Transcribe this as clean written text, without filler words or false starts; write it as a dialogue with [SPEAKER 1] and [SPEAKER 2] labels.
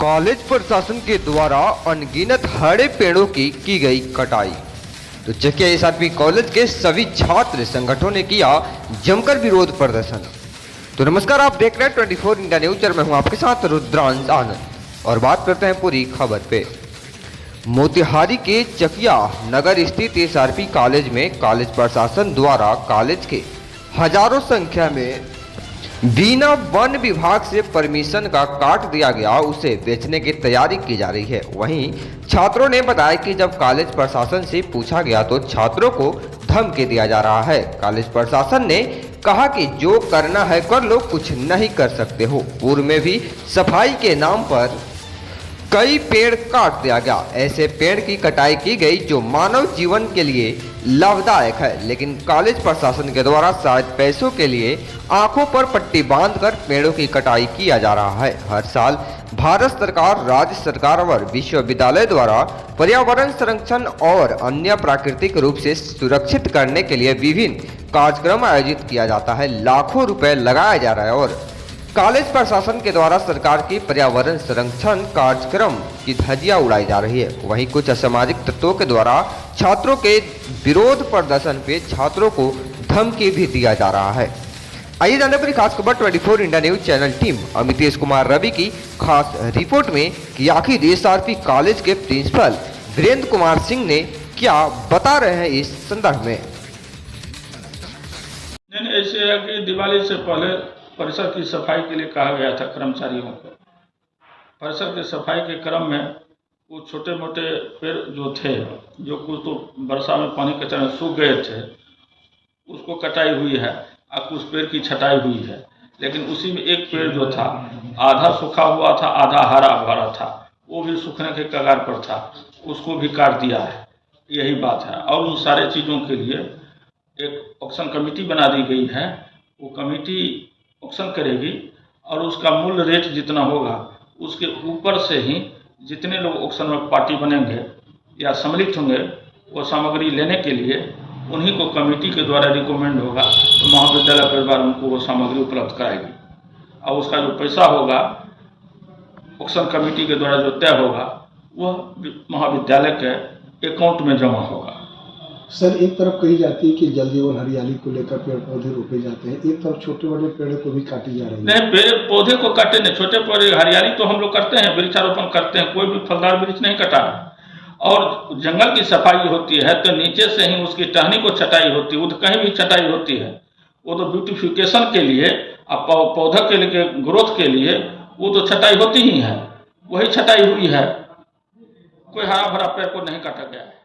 [SPEAKER 1] College प्रशासन के द्वारा अनगिनत हरे पेड़ों की गई कटाई। तो चकिया एसआरपी कॉलेज के सभी छात्र संगठनों ने किया जमकर विरोध प्रदर्शन। तो नमस्कार, आप देख रहे हैं 24 इंडिया न्यूज और मैं हूं आपके साथ रुद्रांश आनंद। और बात करते हैं पूरी खबर पे। मोतिहारी के चकिया नगर स्थित एसआरपी कॉलेज में कॉलेज प्रशासन द्वारा कॉलेज के हजारों संख्या में बिना वन विभाग से परमिशन का काट दिया गया उसे बेचने की तैयारी की जा रही है। वहीं छात्रों ने बताया कि जब कॉलेज प्रशासन से पूछा गया तो छात्रों को धमकी दिया जा रहा है। कॉलेज प्रशासन ने कहा कि जो करना है कर लो, कुछ नहीं कर सकते हो। पूर्व में भी सफाई के नाम पर कई पेड़ काट दिया गया। ऐसे पेड़ की कटाई की गई जो मानव जीवन के लिए लाभदायक है, लेकिन कॉलेज प्रशासन के द्वारा शायद पैसों के लिए आंखों पर पट्टी बांधकर पेड़ों की कटाई किया जा रहा है। हर साल भारत सरकार, राज्य सरकार और विश्वविद्यालय द्वारा पर्यावरण संरक्षण और अन्य प्राकृतिक रूप से सुरक्षित करने के लिए विभिन्न कार्यक्रम आयोजित किया जाता है। लाखों रुपए लगाया जा रहा है और कॉलेज प्रशासन के द्वारा सरकार की पर्यावरण संरक्षण कार्यक्रम की धज्जियां उड़ाई जा रही है। वहीं कुछ असामाजिक तत्वों के द्वारा छात्रों के विरोध प्रदर्शन पे छात्रों को धमकी भी दिया जा रहा है। आइए जानते हैं खास खबर 24 India news channel team Amitesh Kumar Ravi की खास रिपोर्ट में कि आखिर एसआरपी कॉलेज के प्रिंसिपल वीरेंद्र कुमार सिंह ने क्या बता रहे हैं इस संदर्भ में।
[SPEAKER 2] ऐसे है कि दिवाली से पहले परिसर की सफाई के लिए कहा गया था कर्मचारियों को। परिसर की सफाई के क्रम में कुछ छोटे मोटे पेड़ जो थे, जो कुछ तो वर्षा में पानी के चलते सूख गए थे, उसको कटाई हुई है और कुछ पेड़ की छटाई हुई है। लेकिन उसी में एक पेड़ जो था आधा सूखा हुआ था, आधा हरा भरा था, वो भी सूखने के कगार पर था, उसको भी काट दिया है। यही बात है। और उन सारे चीज़ों के लिए एक ऑक्शन कमेटी बना दी गई है। वो कमेटी ऑक्शन करेगी और उसका मूल्य रेट जितना होगा उसके ऊपर से ही जितने लोग ऑक्शन में पार्टी बनेंगे या सम्मिलित होंगे वो सामग्री लेने के लिए उन्हीं को कमेटी के द्वारा रिकमेंड होगा तो महाविद्यालय परिवार उनको वो सामग्री उपलब्ध कराएगी। और उसका जो पैसा होगा ऑक्शन कमेटी के द्वारा जो तय होगा वह महाविद्यालय के अकाउंट में जमा होगा।
[SPEAKER 3] सर, एक तरफ कही जाती है कि जल जीवन हरियाली को लेकर पेड़ पौधे रोपे जाते हैं, एक तरफ छोटे बड़े पेड़ को भी काटी जा रही है।
[SPEAKER 2] नहीं, पेड़ पौधे को काटे नहीं, छोटे पौधे हरियाली तो हम लोग करते हैं, वृक्षारोपण करते हैं, कोई भी फलदार वृक्ष नहीं कटा है। और जंगल की सफाई होती है तो नीचे से ही उसकी टहनी को छटाई होती है, वो तो कहीं भी छटाई होती है। वो तो ब्यूटिफिकेशन के लिए, पौधा के लिए, ग्रोथ के लिए वो तो छटाई होती ही है, वही छटाई हुई है। कोई हरा भरा पेड़ को नहीं काटा गया है।